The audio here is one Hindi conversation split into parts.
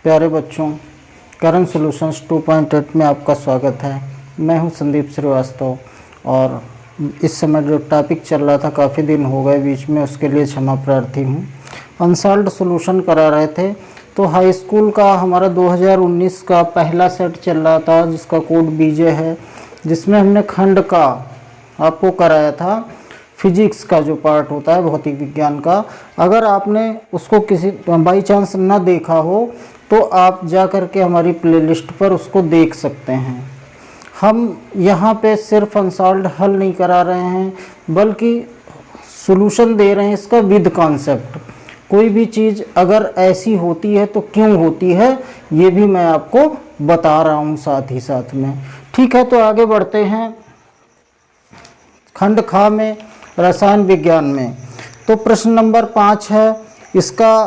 प्यारे बच्चों, करंट सॉल्यूशंस 2.8 में आपका स्वागत है। मैं हूं संदीप श्रीवास्तव और इस समय जो टॉपिक चल रहा था काफ़ी दिन हो गए बीच में, उसके लिए क्षमा प्रार्थी हूं। अनसॉल्व्ड सॉल्यूशन करा रहे थे तो हाई स्कूल का हमारा 2019 का पहला सेट चल रहा था जिसका कोड बीजे है, जिसमें हमने खंड का आपको कराया था फिजिक्स का जो पार्ट होता है भौतिक विज्ञान का। अगर आपने उसको किसी बाई चांस ना देखा हो तो आप जा कर के हमारी प्लेलिस्ट पर उसको देख सकते हैं। हम यहाँ पे सिर्फ अनसॉल्व्ड हल नहीं करा रहे हैं बल्कि सॉल्यूशन दे रहे हैं इसका विद कॉन्सेप्ट। कोई भी चीज़ अगर ऐसी होती है तो क्यों होती है ये भी मैं आपको बता रहा हूँ साथ ही साथ में। ठीक है, तो आगे बढ़ते हैं खंड खा में रसायन विज्ञान में। तो प्रश्न नंबर 5 है, इसका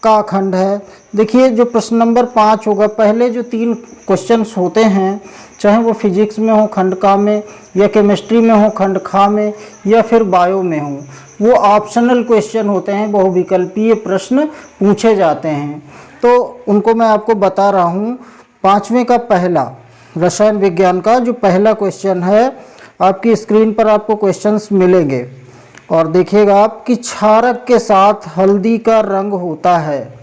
का खंड है। देखिए जो प्रश्न नंबर 5 होगा, पहले जो 3 क्वेश्चंस होते हैं चाहे वो फिजिक्स में हो खंड का में, या केमिस्ट्री में हो खंड खा में, या फिर बायो में हो, वो ऑप्शनल क्वेश्चन होते हैं, बहुविकल्पीय प्रश्न पूछे जाते हैं। तो उनको मैं आपको बता रहा हूँ। 5वें का पहला रसायन विज्ञान का जो पहला क्वेश्चन है, आपकी स्क्रीन पर आपको क्वेश्चंस मिलेंगे और देखिएगा आप कि क्षारक के साथ हल्दी का रंग होता है।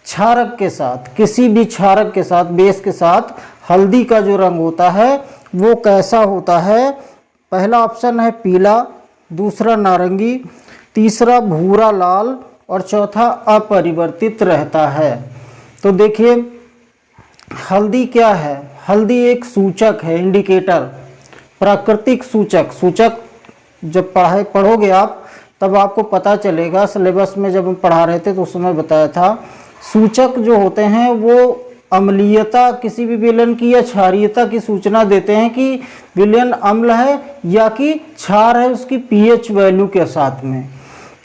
क्षारक के साथ, किसी भी क्षारक के साथ, बेस के साथ हल्दी का जो रंग होता है वो कैसा होता है? पहला ऑप्शन है पीला, दूसरा नारंगी, तीसरा भूरा लाल और चौथा अपरिवर्तित रहता है। तो देखिए हल्दी क्या है? हल्दी एक सूचक है, इंडिकेटर, प्राकृतिक सूचक। सूचक जब पढ़ोगे आप तब आपको पता चलेगा। सिलेबस में जब हम पढ़ा रहे थे तो उस समय बताया था, सूचक जो होते हैं वो अम्लीयता किसी भी विलयन की या क्षारीयता की सूचना देते हैं कि विलयन अम्ल है या कि क्षार है, उसकी पीएच वैल्यू के साथ में।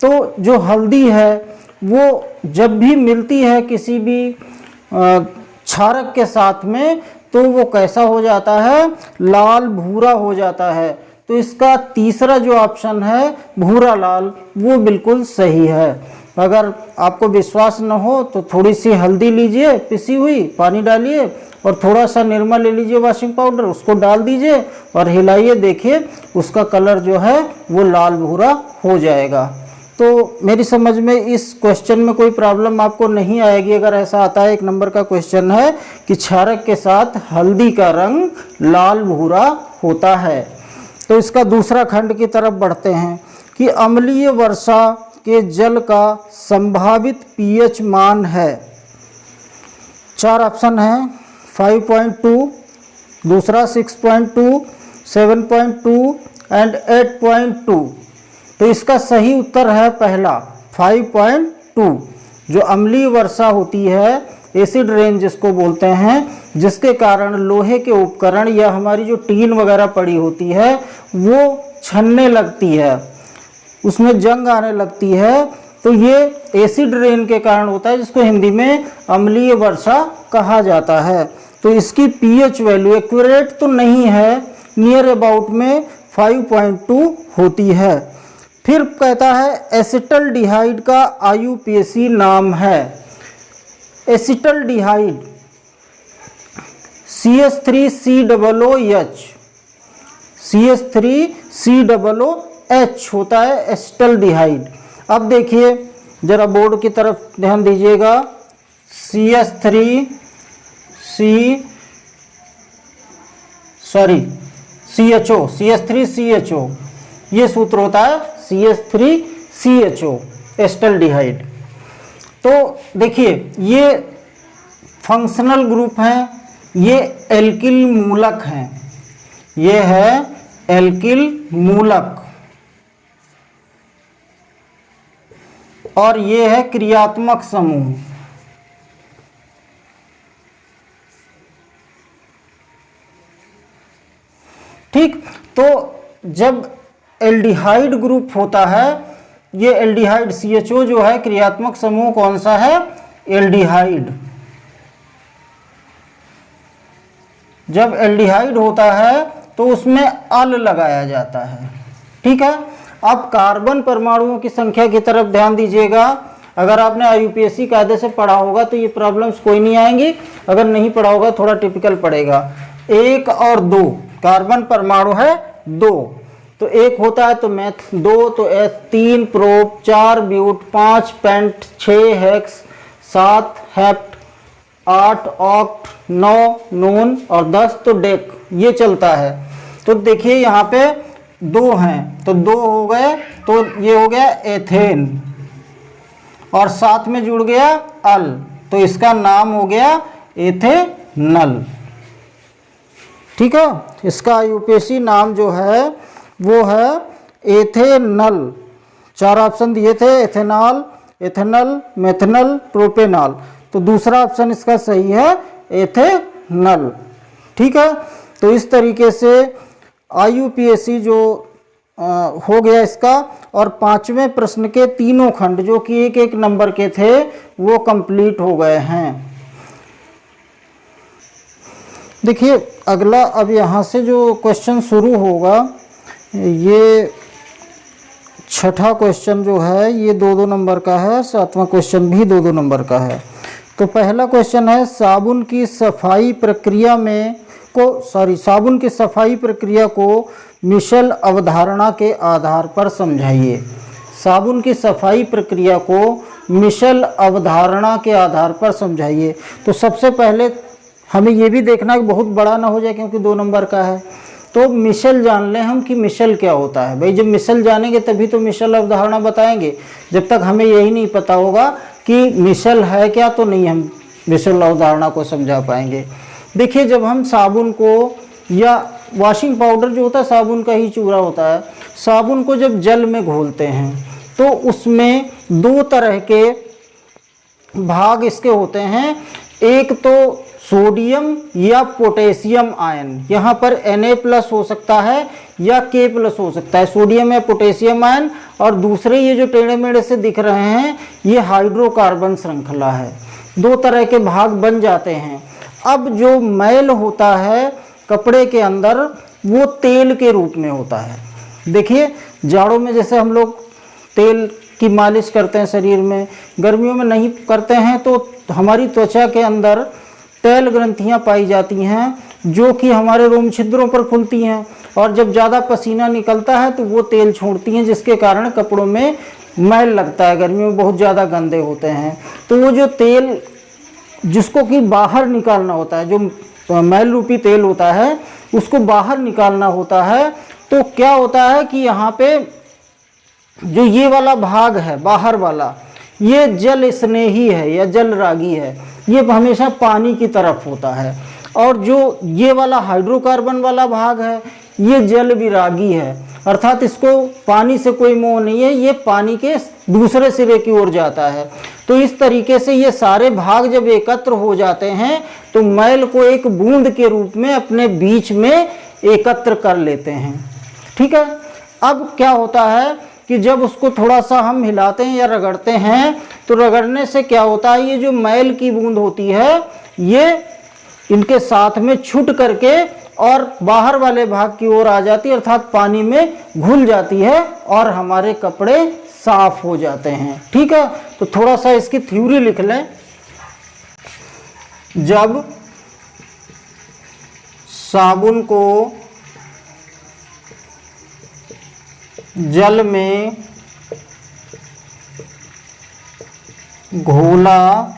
तो जो हल्दी है वो जब भी मिलती है किसी भी क्षारक के साथ में तो वो कैसा हो जाता है? लाल भूरा हो जाता है। तो इसका तीसरा जो ऑप्शन है भूरा लाल, वो बिल्कुल सही है। अगर आपको विश्वास न हो तो थोड़ी सी हल्दी लीजिए पिसी हुई, पानी डालिए और थोड़ा सा निरमा ले लीजिए वॉशिंग पाउडर, उसको डाल दीजिए और हिलाइए, देखिए उसका कलर जो है वो लाल भूरा हो जाएगा। तो मेरी समझ में इस क्वेश्चन में कोई प्रॉब्लम आपको नहीं आएगी अगर ऐसा आता है। 1 नंबर का क्वेश्चन है कि क्षारक के साथ हल्दी का रंग लाल भूरा होता है। तो इसका दूसरा खंड की तरफ बढ़ते हैं कि अम्लीय वर्षा के जल का संभावित पीएच मान है। 4 ऑप्शन है, 5.2, दूसरा 6.2, 7.2 एंड 8.2। तो इसका सही उत्तर है पहला 5.2। जो अम्लीय वर्षा होती है, एसिड रेन जिसको बोलते हैं, जिसके कारण लोहे के उपकरण या हमारी जो टीन वगैरह पड़ी होती है वो छनने लगती है, उसमें जंग आने लगती है। तो ये एसिड रेन के कारण होता है, जिसको हिंदी में अम्लीय वर्षा कहा जाता है। तो इसकी पीएच वैल्यू एक्यूरेट तो नहीं है, नियर अबाउट में 5.2 होती है। फिर कहता है एसिटल्डिहाइड का आईयूपीएसी नाम है। एसिटल्डिहाइड CH3COOH, CH3COOH होता है एसिटल्डिहाइड। अब देखिए जरा बोर्ड की तरफ ध्यान दीजिएगा, CH3CHO, ये सूत्र होता है CH3CHO एसिटल्डिहाइड। तो देखिए ये फंक्शनल ग्रुप हैं, ये एल्किल मूलक हैं, ये है एल्किल मूलक और ये है क्रियात्मक समूह। ठीक, तो जब एल्डिहाइड ग्रुप होता है, ये एल्डिहाइड CHO जो है क्रियात्मक समूह कौन सा है? एल्डिहाइड। जब एल्डिहाइड होता है तो उसमें अल लगाया जाता है। ठीक है, अब कार्बन परमाणुओं की संख्या की तरफ ध्यान दीजिएगा। अगर आपने IUPAC कायदे से पढ़ा होगा तो ये प्रॉब्लम्स कोई नहीं आएंगी, अगर नहीं पढ़ा होगा थोड़ा टिपिकल पड़ेगा। 1 और 2 कार्बन परमाणु है 2, तो 1 होता है तो मैथ 2, तो S 3 prop, 4 ब्यूट, 5 paint, 6 hex, 7 hept, 8 oct, 9 known और 10 तो डेक, ये चलता है। तो देखिए यहाँ पे 2 हैं तो 2 हो गए, तो ये हो गया एथेन और साथ में जुड़ गया अल, तो इसका नाम हो गया एथेनल। ठीक है, इसका IUPAC नाम जो है वो है एथेनल। 4 ऑप्शन दिए थे, एथेनॉल, एथेनल, मेथनल, प्रोपेनॉल, तो दूसरा ऑप्शन इसका सही है एथेनल। ठीक है, तो इस तरीके से IUPAC जो हो गया इसका, और 5वें प्रश्न के तीनों खंड जो कि 1-1 नंबर के थे वो कंप्लीट हो गए हैं। देखिए अगला, अब यहाँ से जो क्वेश्चन शुरू होगा, ये 6ठा क्वेश्चन जो है ये 2-2 नंबर का है, 7वां क्वेश्चन भी 2-2 नंबर का है। तो पहला क्वेश्चन है साबुन की सफाई प्रक्रिया साबुन की सफाई प्रक्रिया को मिशेल अवधारणा के आधार पर समझाइए। साबुन की सफाई प्रक्रिया को मिशेल अवधारणा के आधार पर समझाइए। तो सबसे पहले हमें ये भी देखना है कि बहुत बड़ा ना हो जाए क्योंकि 2 नंबर का है, तो मिशेल जान लें हम कि मिशेल क्या होता है। भाई जब मिशेल जानेंगे तभी तो मिशेल अवधारणा बताएंगे, जब तक हमें यही नहीं पता होगा कि मिशेल है क्या तो नहीं हम मिशेल अवधारणा को समझा पाएंगे। देखिए जब हम साबुन को, या वॉशिंग पाउडर जो होता है साबुन का ही चूरा होता है, साबुन को जब जल में घोलते हैं तो उसमें 2 तरह के भाग इसके होते हैं। एक तो सोडियम या पोटेशियम आयन, यहाँ पर Na+ हो सकता है या K+ हो सकता है, सोडियम या पोटेशियम आयन, और दूसरे ये जो टेढ़े मेढ़े से दिख रहे हैं ये हाइड्रोकार्बन श्रृंखला है। 2 तरह के भाग बन जाते हैं। अब जो मैल होता है कपड़े के अंदर वो तेल के रूप में होता है। देखिए जाड़ों में जैसे हम लोग तेल की मालिश करते हैं शरीर में, गर्मियों में नहीं करते हैं, तो हमारी त्वचा के अंदर तैल ग्रंथियां पाई जाती हैं जो कि हमारे रोम छिद्रों पर खुलती हैं, और जब ज़्यादा पसीना निकलता है तो वो तेल छोड़ती हैं, जिसके कारण कपड़ों में मैल लगता है, गर्मियों में बहुत ज़्यादा गंदे होते हैं। तो वो जो तेल जिसको कि बाहर निकालना होता है, जो मैल रूपी तेल होता है उसको बाहर निकालना होता है, तो क्या होता है कि यहाँ पे जो ये वाला भाग है बाहर वाला, ये जल स्नेही है या जल रागी है, ये हमेशा पानी की तरफ होता है। और जो ये वाला हाइड्रोकार्बन वाला भाग है ये जल विरागी है, अर्थात इसको पानी से कोई मोह नहीं है, ये पानी के दूसरे सिरे की ओर जाता है। तो इस तरीके से ये सारे भाग जब एकत्र हो जाते हैं तो मैल को एक बूंद के रूप में अपने बीच में एकत्र कर लेते हैं। ठीक है, अब क्या होता है कि जब उसको थोड़ा सा हम हिलाते हैं या रगड़ते हैं तो रगड़ने से क्या होता है, ये जो मैल की बूंद होती है ये इनके साथ में छूट करके और बाहर वाले भाग की ओर आ जाती है, अर्थात पानी में घुल जाती है और हमारे कपड़े साफ हो जाते हैं। ठीक है, तो थोड़ा सा इसकी थ्योरी लिख लें। जब साबुन को जल में घोला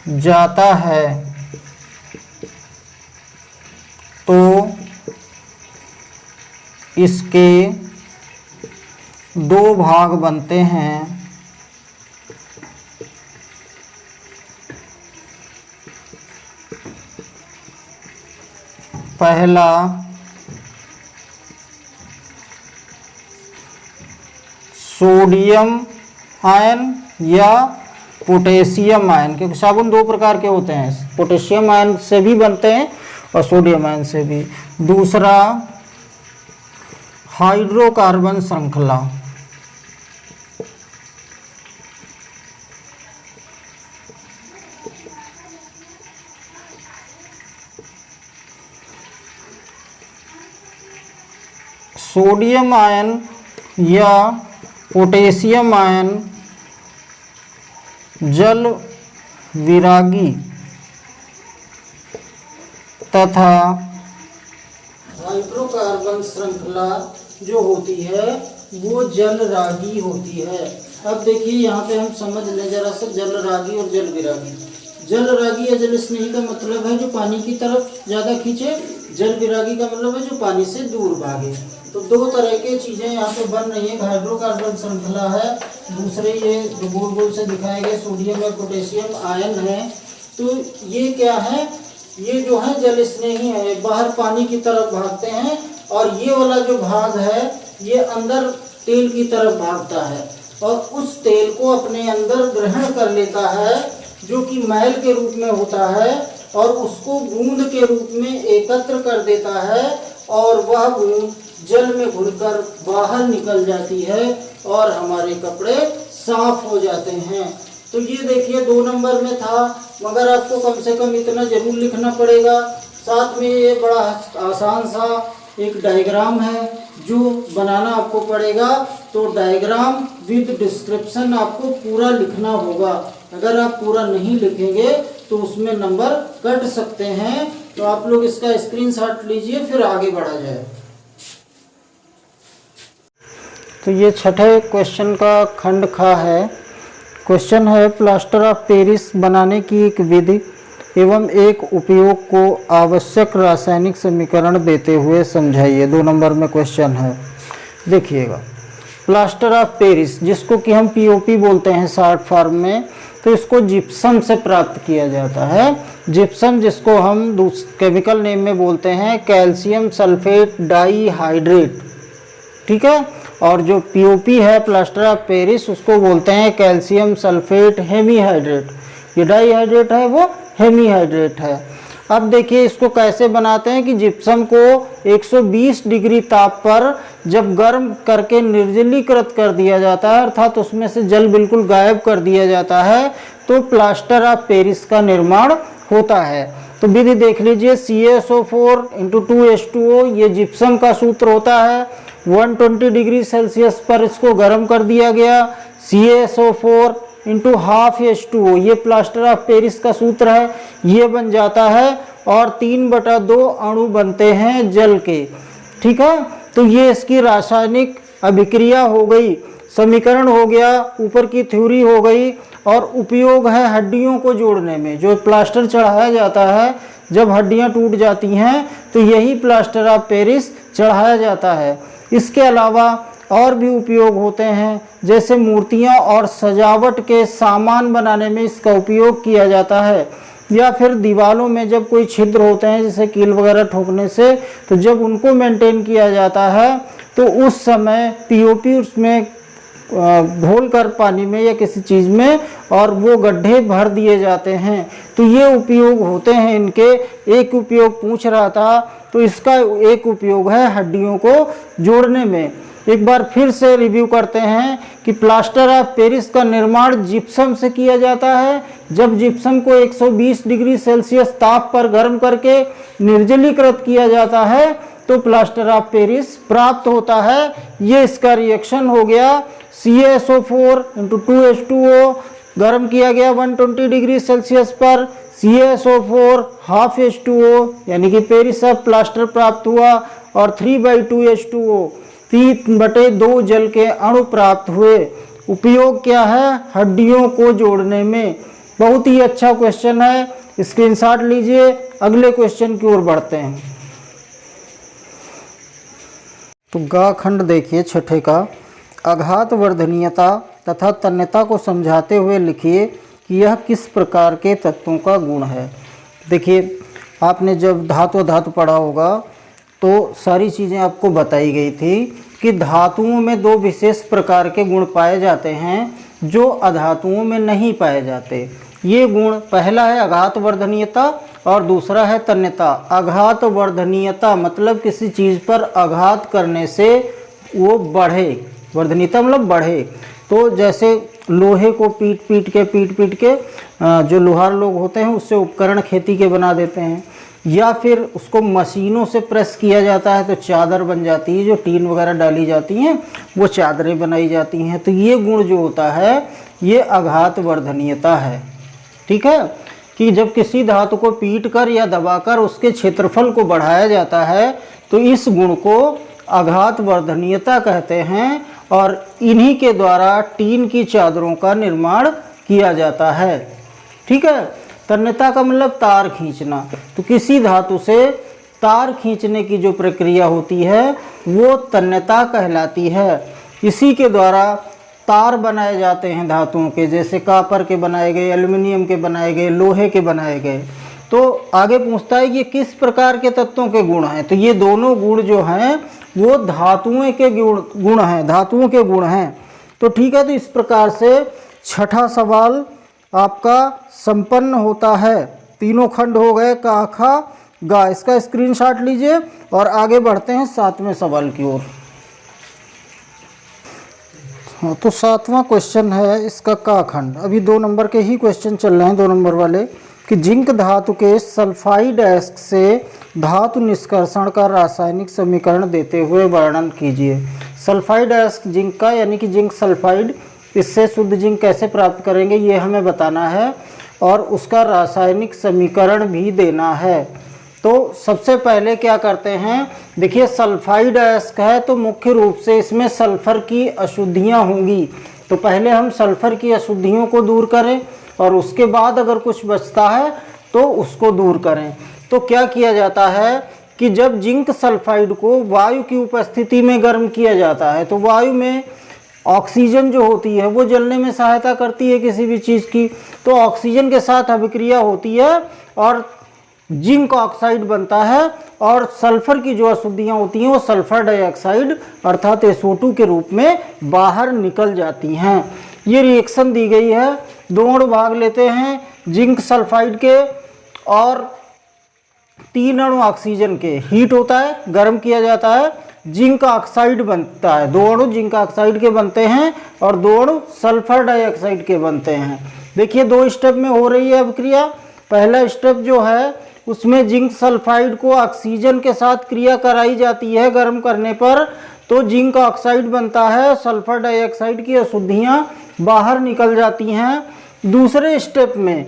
जाता है तो इसके 2 भाग बनते हैं। पहला सोडियम आयन या पोटेशियम आयन, क्योंकि साबुन 2 प्रकार के होते हैं, पोटेशियम आयन से भी बनते हैं और सोडियम आयन से भी। दूसरा हाइड्रोकार्बन श्रृंखला, सोडियम आयन या पोटेशियम आयन जल विरागी तथा हाइड्रोकार्बन श्रृंखला जो होती है वो जल रागी होती है। अब देखिए यहाँ पे हम समझ लें जरा सा जल रागी और जल विरागी। जल रागी या जल स्नेही का मतलब है जो पानी की तरफ ज़्यादा खींचे, जल विरागी का मतलब है जो पानी से दूर भागे। तो दो तरह के चीज़ें यहाँ पे बन रही है, हाइड्रोकार्बन श्रृंखला है, दूसरे ये जो गोल गोल से दिखाए गए सोडियम और पोटेशियम आयन है। तो ये क्या है, ये जो है जल स्नेही है, बाहर पानी की तरफ भागते हैं, और ये वाला जो भाग है ये अंदर तेल की तरफ भागता है और उस तेल को अपने अंदर ग्रहण कर लेता है जो कि मैल के रूप में होता है, और उसको बूंद के रूप में एकत्र कर देता है और वह बूंद जल में घुलकर बाहर निकल जाती है और हमारे कपड़े साफ हो जाते हैं। तो ये देखिए 2 नंबर में था, मगर आपको कम से कम इतना जरूर लिखना पड़ेगा। साथ में ये बड़ा आसान सा एक डायग्राम है जो बनाना आपको पड़ेगा। तो डायग्राम विद डिस्क्रिप्शन आपको पूरा लिखना होगा। अगर आप पूरा नहीं लिखेंगे तो उसमें नंबर कट सकते हैं। तो आप लोग इसका स्क्रीनशॉट लीजिए, फिर आगे बढ़ा जाए। तो ये छठे क्वेश्चन का खंड खा है। क्वेश्चन है प्लास्टर ऑफ पेरिस बनाने की एक विधि एवं एक उपयोग को आवश्यक रासायनिक समीकरण देते हुए समझाइए। 2 नंबर में क्वेश्चन है, देखिएगा। प्लास्टर ऑफ पेरिस जिसको कि हम पीओपी बोलते हैं शॉर्ट फॉर्म में, तो इसको जिप्सम से प्राप्त किया जाता है। जिप्सम जिसको हम केमिकल नेम में बोलते हैं कैल्शियम सल्फेट डाईहाइड्रेट, ठीक है। और जो पीओपी है प्लास्टर ऑफ पेरिस उसको बोलते हैं कैल्शियम सल्फेट हेमीहाइड्रेट। ये डाईहाइड्रेट है, वो हेमीहाइड्रेट है। अब देखिए इसको कैसे बनाते हैं कि जिप्सम को 120 डिग्री ताप पर जब गर्म करके निर्जलीकृत कर दिया जाता है, अर्थात उसमें से जल बिल्कुल गायब कर दिया जाता है, तो प्लास्टर ऑफ पेरिस का निर्माण होता है। तो विधि देख लीजिए, CaSO4 × 2H2O ये जिप्सम का सूत्र होता है। 120 डिग्री सेल्सियस पर इसको गर्म कर दिया गया। CaSO4 × ½ H2O ये प्लास्टर ऑफ पेरिस का सूत्र है, ये बन जाता है और 3/2 अणु बनते हैं जल के, ठीक है। तो ये इसकी रासायनिक अभिक्रिया हो गई, समीकरण हो गया, ऊपर की थ्योरी हो गई। और उपयोग है हड्डियों को जोड़ने में। जो प्लास्टर चढ़ाया जाता है जब हड्डियां टूट जाती हैं तो यही प्लास्टर ऑफ पेरिस चढ़ाया जाता है। इसके अलावा और भी उपयोग होते हैं, जैसे मूर्तियां और सजावट के सामान बनाने में इसका उपयोग किया जाता है, या फिर दीवारों में जब कोई छिद्र होते हैं जैसे कील वगैरह ठोकने से, तो जब उनको मेंटेन किया जाता है तो उस समय पीओपी उसमें घोल कर पानी में या किसी चीज़ में और वो गड्ढे भर दिए जाते हैं। तो ये उपयोग होते हैं इनके। एक उपयोग पूछ रहा था, तो इसका एक उपयोग है हड्डियों को जोड़ने में। एक बार फिर से रिव्यू करते हैं कि प्लास्टर ऑफ पेरिस का निर्माण जिप्सम से किया जाता है। जब जिप्सम को 120 डिग्री सेल्सियस ताप पर गर्म करके निर्जलीकृत किया जाता है तो प्लास्टर ऑफ पेरिस प्राप्त होता है। ये इसका रिएक्शन हो गया। CaSO4 × 2H2O गर्म किया गया 120 डिग्री सेल्सियस पर, CaSO4 ½ H2O यानी कि पेरिस ऑफ प्लास्टर प्राप्त हुआ, और 3/2 H2O 3/2 जल के अणु प्राप्त हुए। उपयोग क्या है? हड्डियों को जोड़ने में। बहुत ही अच्छा क्वेश्चन है, स्क्रीनशॉट लीजिए। अगले क्वेश्चन की ओर बढ़ते हैं। तो गा खंड देखिए छठे का, आघात वर्धनीयता तथा तन्यता को समझाते हुए लिखिए कि यह किस प्रकार के तत्वों का गुण है। देखिए आपने जब धातु पढ़ा होगा तो सारी चीज़ें आपको बताई गई थी कि धातुओं में 2 विशेष प्रकार के गुण पाए जाते हैं जो अधातुओं में नहीं पाए जाते। ये गुण, पहला है आघात वर्धनीयता और दूसरा है तन्यता। आघात वर्धनीयता मतलब किसी चीज़ पर आघात करने से वो बढ़े, वर्धनीयता मतलब बढ़े। तो जैसे लोहे को पीट पीट के जो लोहार लोग होते हैं उससे उपकरण खेती के बना देते हैं। या फिर उसको मशीनों से प्रेस किया जाता है तो चादर बन जाती है, जो टीन वगैरह डाली जाती हैं वो चादरें बनाई जाती हैं। तो ये गुण जो होता है ये आघात वर्धनीयता है। ठीक है, कि जब किसी धातु को पीटकर या दबाकर उसके क्षेत्रफल को बढ़ाया जाता है तो इस गुण को आघात वर्धनीयता कहते हैं, और इन्हीं के द्वारा टीन की चादरों का निर्माण किया जाता है। ठीक है, तन्यता का मतलब तार खींचना। तो किसी धातु से तार खींचने की जो प्रक्रिया होती है वो तन्यता कहलाती है। इसी के द्वारा तार बनाए जाते हैं धातुओं के, जैसे कॉपर के बनाए गए, एल्युमिनियम के बनाए गए, लोहे के बनाए गए। तो आगे पूछता है कि ये किस प्रकार के तत्वों के गुण हैं। तो ये दोनों गुण जो हैं वो धातुओं के गुण हैं, धातुओं के गुण हैं। तो ठीक है, तो इस प्रकार से छठा सवाल आपका संपन्न होता है। तीनों खंड हो गए, का, खा, गा। इसका स्क्रीनशॉट लीजिए और आगे बढ़ते हैं 7वें सवाल की ओर। हाँ, तो 7वां क्वेश्चन है इसका का खंड। अभी 2 नंबर के ही क्वेश्चन चल रहे हैं, 2 नंबर वाले, कि जिंक धातु के सल्फाइड अयस्क से धातु निष्कर्षण का रासायनिक समीकरण देते हुए वर्णन कीजिए। सल्फाइड अयस्क जिंक का, यानी कि जिंक सल्फाइड, इससे शुद्ध जिंक कैसे प्राप्त करेंगे ये हमें बताना है और उसका रासायनिक समीकरण भी देना है। तो सबसे पहले क्या करते हैं, देखिए सल्फाइड अयस्क है तो मुख्य रूप से इसमें सल्फर की अशुद्धियां होंगी। तो पहले हम सल्फर की अशुद्धियों को दूर करें और उसके बाद अगर कुछ बचता है तो उसको दूर करें। तो क्या किया जाता है कि जब जिंक सल्फाइड को वायु की उपस्थिति में गर्म किया जाता है तो वायु में ऑक्सीजन जो होती है वो जलने में सहायता करती है किसी भी चीज़ की। तो ऑक्सीजन के साथ अभिक्रिया होती है और जिंक ऑक्साइड बनता है, और सल्फर की जो अशुद्धियाँ होती हैं वो सल्फर डाइऑक्साइड अर्थात SO2 के रूप में बाहर निकल जाती हैं। ये रिएक्शन दी गई है, 2 अणु भाग लेते हैं जिंक सल्फाइड के और 3 अणु ऑक्सीजन के। हीट होता है, गर्म किया जाता है, जिंक ऑक्साइड बनता है। 2 अणु जिंक ऑक्साइड के बनते हैं और 2 अणु सल्फर डाइऑक्साइड के बनते हैं। देखिए 2 स्टेप में हो रही है अभिक्रिया। पहला स्टेप जो है उसमें जिंक सल्फाइड को ऑक्सीजन के साथ क्रिया कराई जाती है गर्म करने पर, तो जिंक ऑक्साइड बनता है, सल्फर डाइऑक्साइड की अशुद्धियाँ बाहर निकल जाती हैं। दूसरे स्टेप में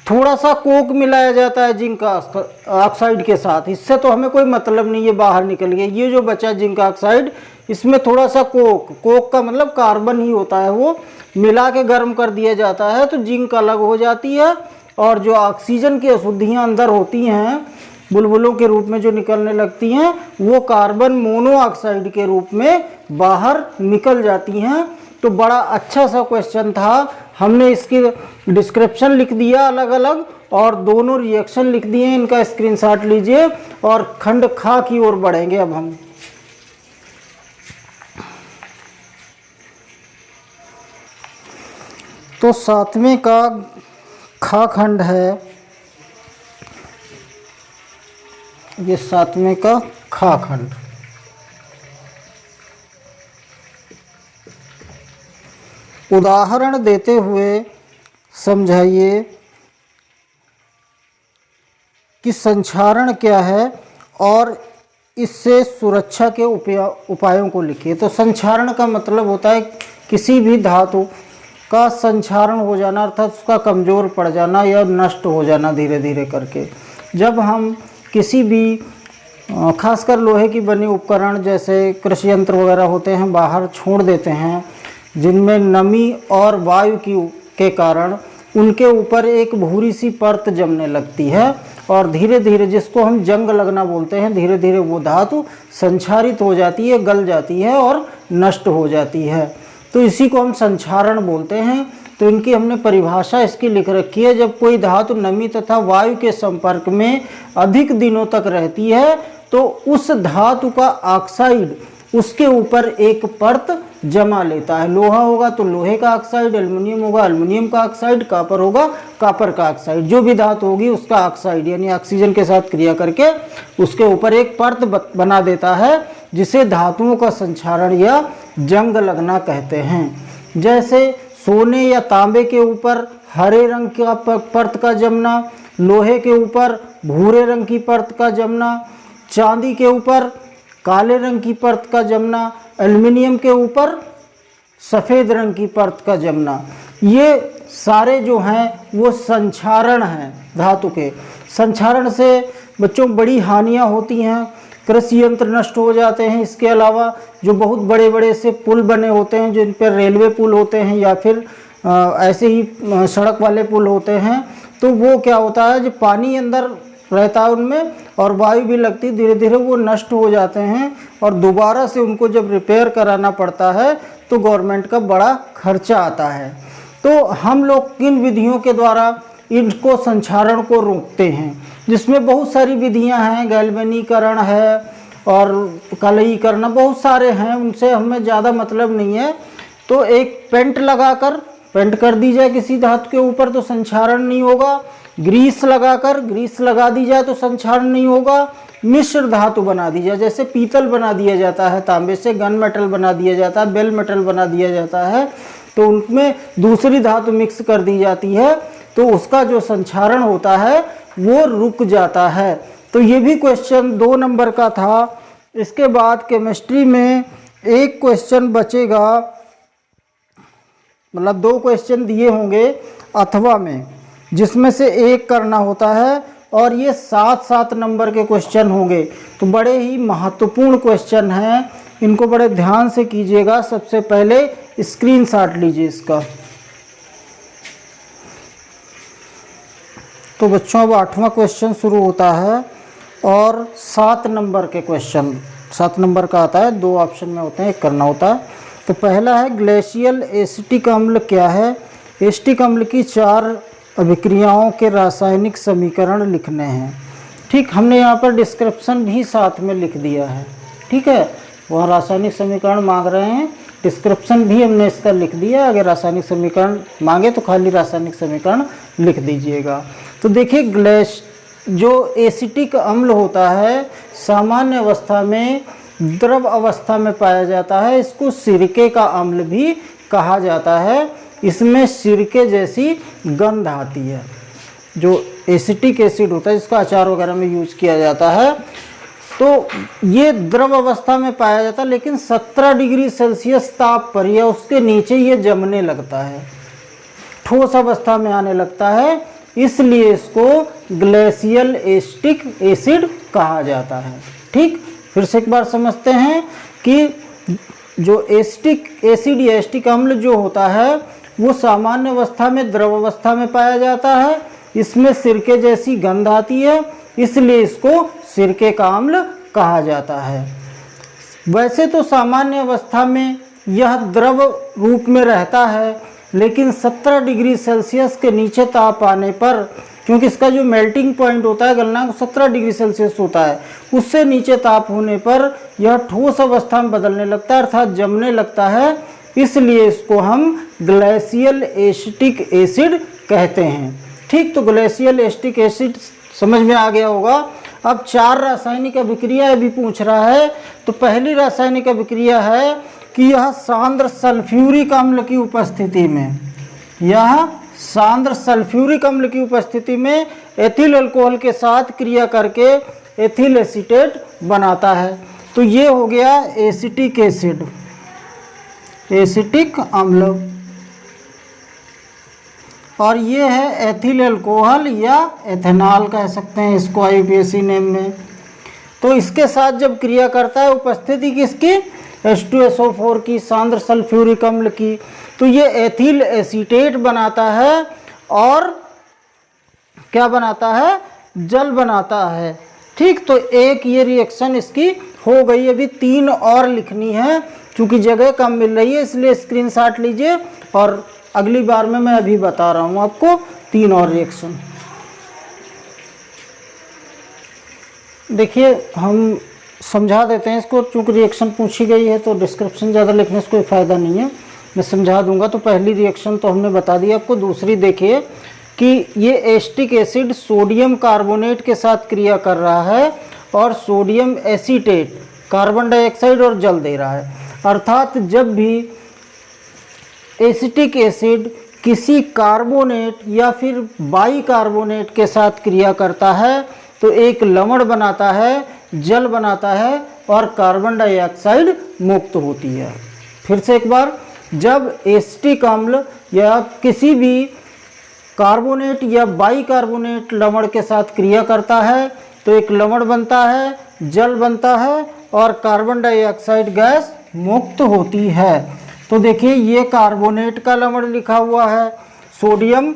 थोड़ा सा कोक मिलाया जाता है जिंक ऑक्साइड के साथ। इससे तो हमें कोई मतलब नहीं, ये बाहर निकल गया। ये जो बचा जिंक ऑक्साइड, इसमें थोड़ा सा कोक का मतलब कार्बन ही होता है, वो मिला के गर्म कर दिया जाता है तो जिंक अलग हो जाती है और जो ऑक्सीजन की अशुद्धियाँ अंदर होती हैं बुलबुलों के रूप में जो निकलने लगती हैं वो कार्बन मोनोऑक्साइड के रूप में बाहर निकल जाती हैं। तो बड़ा अच्छा सा क्वेश्चन था, हमने इसकी डिस्क्रिप्शन लिख दिया अलग अलग और दोनों रिएक्शन लिख दिए, इनका स्क्रीनशॉट लीजिए और खंड खा की ओर बढ़ेंगे अब हम। तो 7वें का खा खंड है, ये 7वें का खा खंड। उदाहरण देते हुए समझाइए कि संक्षारण क्या है और इससे सुरक्षा के उपायों को लिखिए। तो संक्षारण का मतलब होता है किसी भी धातु का संक्षारण हो जाना, अर्थात उसका कमज़ोर पड़ जाना या नष्ट हो जाना धीरे धीरे करके। जब हम किसी भी खासकर लोहे की बनी उपकरण जैसे कृषि यंत्र वगैरह होते हैं बाहर छोड़ देते हैं, जिनमें नमी और वायु के कारण उनके ऊपर एक भूरी सी परत जमने लगती है और धीरे धीरे, जिसको हम जंग लगना बोलते हैं, धीरे धीरे वो धातु संक्षारित हो जाती है, गल जाती है और नष्ट हो जाती है। तो इसी को हम संक्षारण बोलते हैं। तो इनकी हमने परिभाषा इसकी लिख रखी है। जब कोई धातु नमी तथा वायु के संपर्क में अधिक दिनों तक रहती है तो उस धातु का ऑक्साइड उसके ऊपर एक परत जमा लेता है। लोहा होगा तो लोहे का ऑक्साइड, एल्युमिनियम होगा एल्युमिनियम का ऑक्साइड, कॉपर होगा कॉपर का ऑक्साइड, जो भी धातु होगी उसका ऑक्साइड यानी ऑक्सीजन के साथ क्रिया करके उसके ऊपर एक परत बना देता है, जिसे धातुओं का संक्षारण या जंग लगना कहते हैं। जैसे सोने या तांबे के ऊपर हरे रंग का परत का जमना लोहे के ऊपर भूरे रंग की परत का जमना, चांदी के ऊपर काले रंग की परत का जमना, एल्युमिनियम के ऊपर सफ़ेद रंग की परत का जमना, ये सारे जो हैं वो संक्षारण हैं धातु के। संक्षारण से बच्चों बड़ी हानियां होती हैं, कृषि यंत्र नष्ट हो जाते हैं। इसके अलावा जो बहुत बड़े बड़े से पुल बने होते हैं, जिन पर रेलवे पुल होते हैं या फिर ऐसे ही सड़क वाले पुल होते हैं, तो वो क्या होता है, जो पानी अंदर रहता है उनमें और वायु भी लगती, धीरे धीरे वो नष्ट हो जाते हैं और दोबारा से उनको जब रिपेयर कराना पड़ता है तो गवर्नमेंट का बड़ा खर्चा आता है। तो हम लोग किन विधियों के द्वारा इनको संक्षारण को रोकते हैं, जिसमें बहुत सारी विधियां हैं, गैल्वेनीकरण है और कलईकरण, बहुत सारे हैं, उनसे हमें ज़्यादा मतलब नहीं है। तो एक पेंट लगाकर पेंट कर दी जाए किसी धातु के ऊपर तो संक्षारण नहीं होगा, ग्रीस लगाकर ग्रीस लगा दी जाए तो संक्षारण नहीं होगा, मिश्र धातु बना दी जाए, जैसे पीतल बना दिया जाता है तांबे से, गन मेटल बना दिया जाता है, बेल मेटल बना दिया जाता है, तो उनमें दूसरी धातु मिक्स कर दी जाती है तो उसका जो संक्षारण होता है वो रुक जाता है। तो ये भी क्वेश्चन 2 नंबर का था। इसके बाद केमिस्ट्री में एक क्वेश्चन बचेगा, मतलब 2 क्वेश्चन दिए होंगे अथवा में, जिसमें से एक करना होता है और ये 7-7 नंबर के क्वेश्चन होंगे। तो बड़े ही महत्वपूर्ण क्वेश्चन हैं, इनको बड़े ध्यान से कीजिएगा। सबसे पहले स्क्रीनशॉट लीजिए इसका। तो बच्चों अब 8वां क्वेश्चन शुरू होता है और 7 नंबर के क्वेश्चन 7 नंबर का आता है, 2 ऑप्शन में होते हैं, एक करना होता है। तो पहला है ग्लेशियल एसिटिक अम्ल क्या है। एसिटिक अम्ल की 4 अभिक्रियाओं के रासायनिक समीकरण लिखने हैं। ठीक, हमने यहाँ पर डिस्क्रिप्शन भी साथ में लिख दिया है। ठीक है, वहाँ रासायनिक समीकरण मांग रहे हैं, डिस्क्रिप्शन भी हमने इसका लिख दिया। अगर रासायनिक समीकरण मांगे तो खाली रासायनिक समीकरण लिख दीजिएगा। तो देखिए, जो एसिटिक अम्ल होता है सामान्य अवस्था में द्रव अवस्था में पाया जाता है, इसको सिरके का अम्ल भी कहा जाता है। इसमें सिरके जैसी गंध आती है। जो एसिटिक एसिड होता है जिसका अचार वगैरह में यूज किया जाता है, तो ये द्रव अवस्था में पाया जाता है, लेकिन 17 डिग्री सेल्सियस ताप पर या उसके नीचे ये जमने लगता है, ठोस अवस्था में आने लगता है, इसलिए इसको ग्लेशियल एसिटिक एसिड कहा जाता है। ठीक, फिर से एक बार समझते हैं कि जो एसिटिक एसिड या एसिटिक अम्ल जो होता है वो सामान्य अवस्था में द्रव अवस्था में पाया जाता है, इसमें सिरके जैसी गंध आती है, इसलिए इसको सिरके का अम्ल कहा जाता है। वैसे तो सामान्य अवस्था में यह द्रव रूप में रहता है, लेकिन 17 डिग्री सेल्सियस के नीचे ताप आने पर, क्योंकि इसका जो मेल्टिंग पॉइंट होता है गलनांक 17 डिग्री सेल्सियस होता है, उससे नीचे ताप होने पर यह ठोस अवस्था में बदलने लगता है, अर्थात जमने लगता है, इसलिए इसको हम ग्लेशियल एसिटिक एसिड कहते हैं। ठीक, तो ग्लेशियल एसिटिक एसिड समझ में आ गया होगा। अब 4 रासायनिक अभिक्रिया भी पूछ रहा है। तो पहली रासायनिक अभिक्रिया है कि यह सांद्र सल्फ्यूरिक अम्ल की उपस्थिति में, यह सांद्र सल्फ्यूरिक अम्ल की उपस्थिति में एथिल अल्कोहल के साथ क्रिया करके एथिल एसीटेट बनाता है। तो ये हो गया एसिटिक एसिड, एसिटिक अम्ल, और ये है एथिल अल्कोहल या एथेनॉल कह सकते हैं इसको आईपीएसी नेम में। तो इसके साथ जब क्रिया करता है उपस्थिति किसकी, H2SO4 की, सांद्र सल्फ्यूरिक अम्ल की, तो ये एथिल एसीटेट बनाता है और क्या बनाता है, जल बनाता है। ठीक, तो एक ये रिएक्शन इसकी हो गई। अभी 3 और लिखनी है, क्योंकि जगह कम मिल रही है इसलिए स्क्रीनशॉट लीजिए और अगली बार में मैं अभी बता रहा हूँ आपको 3 और रिएक्शन। देखिए, हम समझा देते हैं इसको, चूँकि रिएक्शन पूछी गई है तो डिस्क्रिप्शन ज़्यादा लिखने से कोई फ़ायदा नहीं है, मैं समझा दूंगा। तो पहली रिएक्शन तो हमने बता दी आपको। दूसरी देखिए कि ये एसिटिक एसिड सोडियम कार्बोनेट के साथ क्रिया कर रहा है और सोडियम एसीटेट, कार्बन डाइऑक्साइड और जल दे रहा है। अर्थात जब भी एसिटिक एसिड किसी कार्बोनेट या फिर बाइकार्बोनेट के साथ क्रिया करता है तो एक लवण बनाता है, जल बनाता है और कार्बन डाइऑक्साइड मुक्त होती है। फिर से एक बार, जब एसिटिक अम्ल या किसी भी कार्बोनेट या बाइकार्बोनेट लवण के साथ क्रिया करता है तो एक लवण बनता है, जल बनता है और कार्बन डाइऑक्साइड गैस मुक्त होती है। तो देखिए ये कार्बोनेट का लवण लिखा हुआ है, सोडियम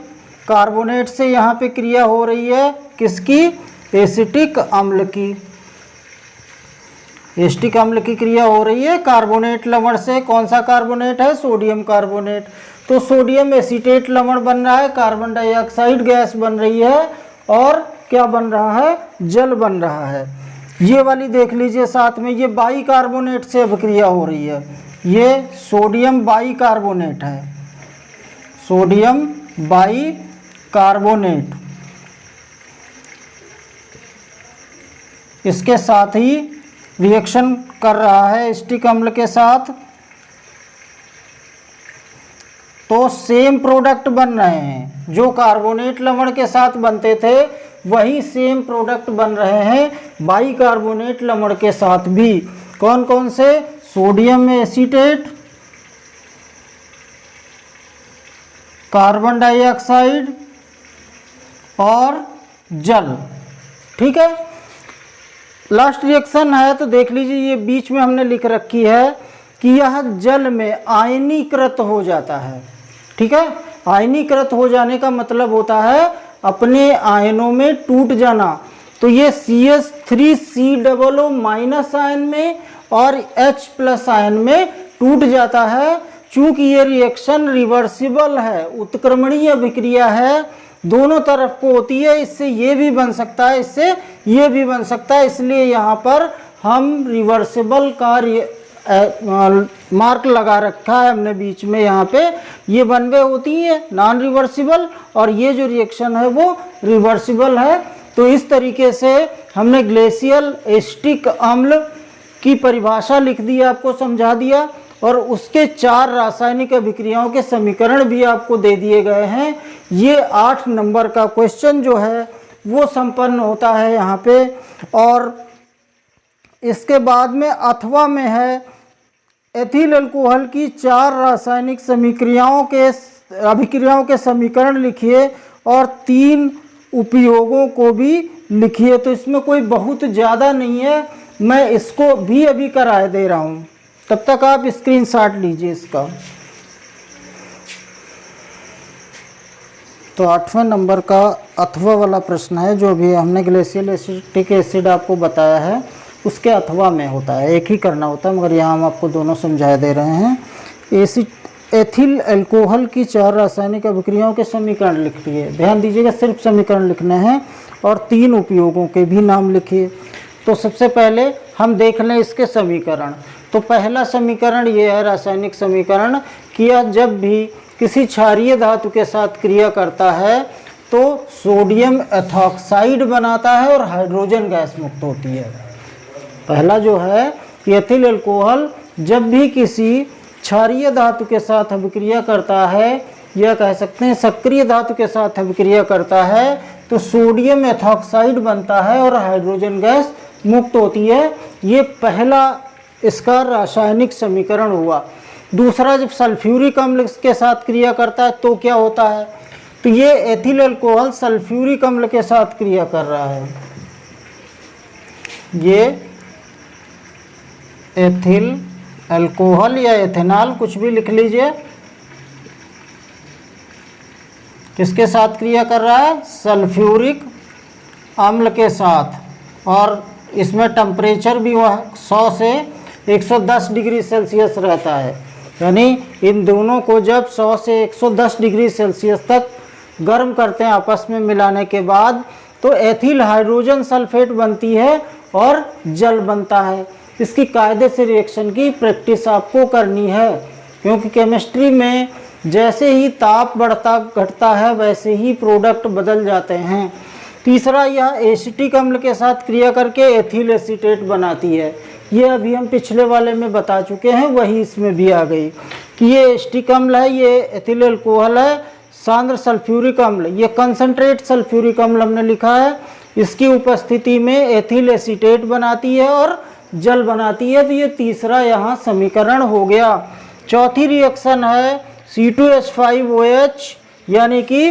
कार्बोनेट से यहाँ पे क्रिया हो रही है, किसकी? एसिटिक अम्ल की। एसिटिक अम्ल की क्रिया हो रही है कार्बोनेट लवण से। कौन सा कार्बोनेट है? Sodium carbonate. तो सोडियम एसीटेट लवण बन रहा है, कार्बन डाइऑक्साइड गैस बन रही है और क्या बन रहा है? जल बन रहा है। ये वाली देख लीजिए साथ में, ये बाइकार्बोनेट से अभिक्रिया हो रही है, ये सोडियम बाइकार्बोनेट है, सोडियम बाइकार्बोनेट। इसके साथ ही रिएक्शन कर रहा है एसिटिक अम्ल के साथ, तो सेम प्रोडक्ट बन रहे हैं। जो कार्बोनेट लवण के साथ बनते थे वही सेम प्रोडक्ट बन रहे हैं बाइकार्बोनेट लवण के साथ भी। कौन कौन से? सोडियम एसीटेट, कार्बन डाइऑक्साइड और जल। ठीक है, लास्ट रिएक्शन है तो देख लीजिए, ये बीच में हमने लिख रखी है कि यह जल में आयनीकृत हो जाता है। ठीक है, आयनीकृत हो जाने का मतलब होता है अपने आयनों में टूट जाना। तो ये CH3COO माइनस आयन में और H प्लस आयन में टूट जाता है। चूंकि ये रिएक्शन रिवर्सिबल है, उत्क्रमणीय अभिक्रिया है, दोनों तरफ को होती है, इससे ये भी बन सकता है, इससे ये भी बन सकता है, इसलिए यहाँ पर हम रिवर्सिबल का मार्क लगा रखा है हमने बीच में। यहाँ पे ये वन वे होती है नॉन रिवर्सिबल और ये जो रिएक्शन है वो रिवर्सिबल है। तो इस तरीके से हमने ग्लेशियल एसिटिक अम्ल की परिभाषा लिख दी, आपको समझा दिया और उसके 4 रासायनिक अभिक्रियाओं के समीकरण भी आपको दे दिए गए हैं। ये 8 नंबर का क्वेश्चन जो है वो संपन्न होता है यहाँ पे। और इसके बाद में अथवा में है एथिल अल्कोहल की 4 रासायनिक अभिक्रियाओं के समीकरण लिखिए और 3 उपयोगों को भी लिखिए। तो इसमें कोई बहुत ज़्यादा नहीं है, मैं इसको भी अभी कराए दे रहा हूँ, तब तक आप स्क्रीनशॉट लीजिए इसका। तो 8वें नंबर का अथवा वाला प्रश्न है, जो भी हमने ग्लेशियल एसिटिक एसिड आपको बताया है उसके अथवा में होता है, एक ही करना होता है, मगर यहाँ हम आपको दोनों समझा दे रहे हैं। एथिल अल्कोहल की 4 रासायनिक अभिक्रियाओं के समीकरण लिखिए। ध्यान दीजिएगा, सिर्फ समीकरण लिखने हैं और 3 उपयोगों के भी नाम लिखिए। तो सबसे पहले हम देख लें इसके समीकरण। तो पहला समीकरण ये है रासायनिक समीकरण कि यह जब भी किसी क्षारीय धातु के साथ क्रिया करता है तो सोडियम एथॉक्साइड बनाता है और हाइड्रोजन गैस मुक्त होती है। पहला जो है कि एथिल अल्कोहल जब भी किसी क्षारीय धातु के साथ अभिक्रिया करता है, या कह सकते हैं सक्रिय धातु के साथ अभिक्रिया करता है, तो सोडियम एथॉक्साइड बनता है और हाइड्रोजन गैस मुक्त होती है। ये पहला इसका रासायनिक समीकरण हुआ। दूसरा, जब सल्फ्यूरिक अम्ल के साथ क्रिया करता है तो क्या होता है? तो ये एथिल अल्कोहल सल्फ्यूरिक अम्ल के साथ क्रिया कर रहा है। ये एथिल अल्कोहल या एथेनॉल कुछ भी लिख लीजिए, किसके साथ क्रिया कर रहा है? सल्फ्यूरिक अम्ल के साथ। और इसमें टेम्परेचर भी वह 100 से 110 डिग्री सेल्सियस रहता है। यानी इन दोनों को जब 100 से 110 डिग्री सेल्सियस तक गर्म करते हैं आपस में मिलाने के बाद, तो एथिल हाइड्रोजन सल्फेट बनती है और जल बनता है। इसकी कायदे से रिएक्शन की प्रैक्टिस आपको करनी है, क्योंकि केमिस्ट्री में जैसे ही ताप बढ़ता घटता है वैसे ही प्रोडक्ट बदल जाते हैं। तीसरा, यह एसिटिक अम्ल के साथ क्रिया करके एथिल एसीटेट बनाती है। ये अभी हम पिछले वाले में बता चुके हैं, वही इसमें भी आ गई कि ये एस्टिक अम्ल है, ये एथिल अल्कोहल है, सांद्र सल्फ्यूरिक अम्ल, ये कंसंट्रेट सल्फ्यूरिक अम्ल हमने लिखा है, इसकी उपस्थिति में एथिल एसीटेट बनाती है और जल बनाती है। तो ये तीसरा यहाँ समीकरण हो गया। चौथी रिएक्शन है C2H5OH, यानी कि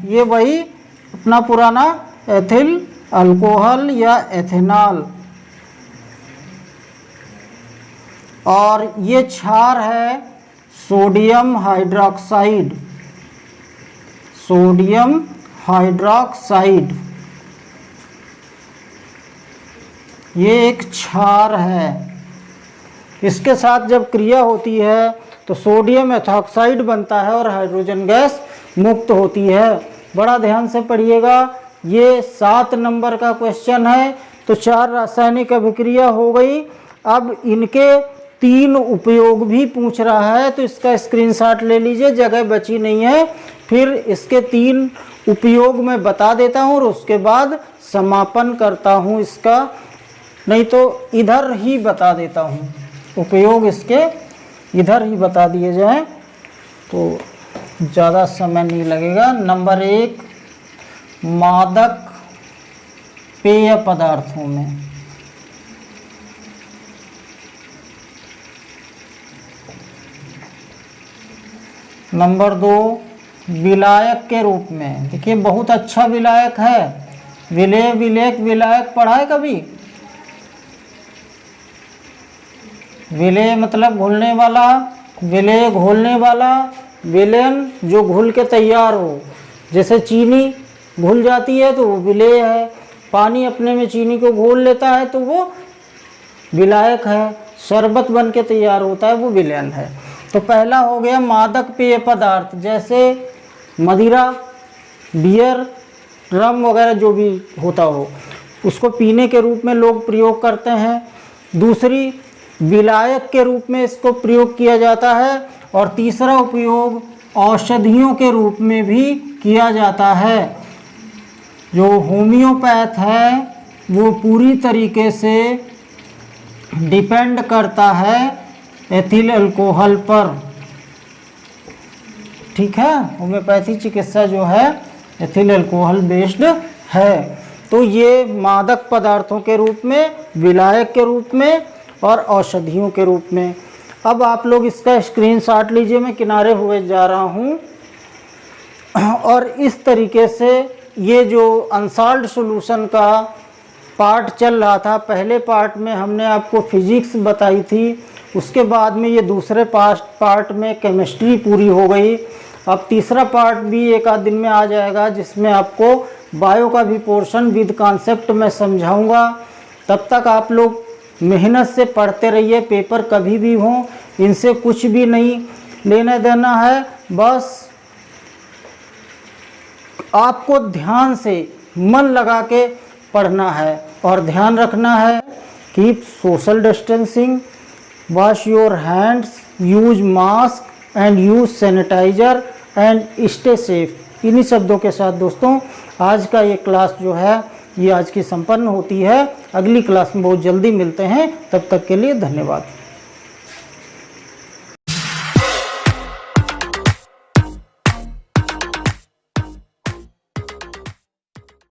ये वही अपना पुराना एथिल अल्कोहल या एथेनॉल, और ये क्षार है सोडियम हाइड्रोक्साइड, सोडियम हाइड्रोक्साइड, ये एक क्षार है। इसके साथ जब क्रिया होती है तो सोडियम एथॉक्साइड बनता है और हाइड्रोजन गैस मुक्त होती है। बड़ा ध्यान से पढ़िएगा, ये 7 नंबर का क्वेश्चन है। तो 4 रासायनिक अभिक्रिया हो गई। अब इनके 3 उपयोग भी पूछ रहा है, तो इसका स्क्रीनशॉट ले लीजिए, जगह बची नहीं है। फिर इसके 3 उपयोग मैं बता देता हूँ और उसके बाद समापन करता हूँ इसका, नहीं तो इधर ही बता देता हूँ, उपयोग इसके इधर ही बता दिए जाए तो ज़्यादा समय नहीं लगेगा। नंबर 1, मादक पेय पदार्थों में, नंबर 2, विलायक के रूप में। देखिए बहुत अच्छा विलायक है, विलेय, विलेयक, विलायक पढ़ा है कभी? विलेय मतलब घुलने वाला, विलेय घोलने वाला, विलयन जो घुल के तैयार हो, जैसे चीनी घुल जाती है तो वो विलेय है, पानी अपने में चीनी को घोल लेता है तो वो विलायक है, शरबत बन के तैयार होता है वो विलयन है। तो पहला हो गया मादक पेय पदार्थ, जैसे मदिरा, बियर, रम वगैरह जो भी होता हो, उसको पीने के रूप में लोग प्रयोग करते हैं। दूसरी, विलायक के रूप में इसको प्रयोग किया जाता है। और तीसरा उपयोग औषधियों के रूप में भी किया जाता है। जो होम्योपैथ है वो पूरी तरीके से डिपेंड करता है एथिल अल्कोहल पर, ठीक है। होम्योपैथी चिकित्सा जो है एथिल अल्कोहल बेस्ड है। तो ये मादक पदार्थों के रूप में, विलायक के रूप में और औषधियों के रूप में। अब आप लोग इसका स्क्रीनशॉट लीजिए, मैं किनारे हुए जा रहा हूँ। और इस तरीके से ये जो अनसॉल्व्ड सॉल्यूशन का पार्ट चल रहा था, पहले पार्ट में हमने आपको फिजिक्स बताई थी, उसके बाद में ये दूसरे पार्ट में केमिस्ट्री पूरी हो गई। अब तीसरा पार्ट भी एक आध दिन में आ जाएगा, जिसमें आपको बायो का भी पोर्शन विद कॉन्सेप्ट में समझाऊंगा। तब तक आप लोग मेहनत से पढ़ते रहिए, पेपर कभी भी हो, इनसे कुछ भी नहीं लेना देना है, बस आपको ध्यान से मन लगा के पढ़ना है। और ध्यान रखना है, keep social distancing, wash your hands, use mask and use sanitiser and stay safe. इन्हीं शब्दों के साथ दोस्तों आज का ये क्लास जो है ये आज की संपन्न होती है। अगली क्लास में बहुत जल्दी मिलते हैं, तब तक के लिए धन्यवाद।